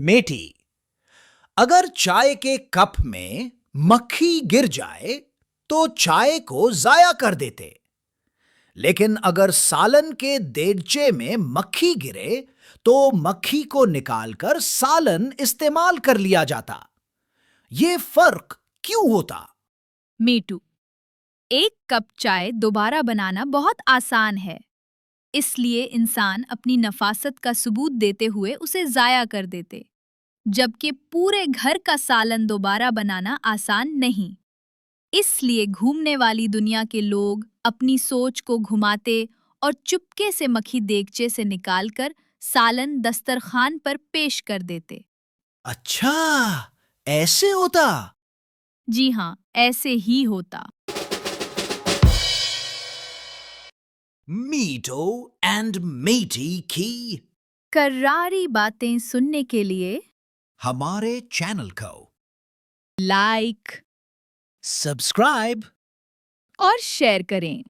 मेटी। अगर चाय के कप में मक्खी गिर जाए तो चाय को जाया कर देते, लेकिन अगर सालन के देगचे में मक्खी गिरे तो मक्खी को निकालकर सालन इस्तेमाल कर लिया जाता। ये फर्क क्यों होता? मीटू, एक कप चाय दोबारा बनाना बहुत आसान है, इसलिए इंसान अपनी नफासत का सबूत देते हुए उसे जाया कर देते, जबकि पूरे घर का सालन दोबारा बनाना आसान नहीं। इसलिए घूमने वाली दुनिया के लोग अपनी सोच को घुमाते और चुपके से मक्खी देगचे से निकालकर सालन दस्तरखान पर पेश कर देते। अच्छा, ऐसे होता। जी हाँ, ऐसे ही होता। मीटो एंड मेटी की करारी बातें सुनने के लिए हमारे चैनल को लाइक सब्सक्राइब और शेयर करें।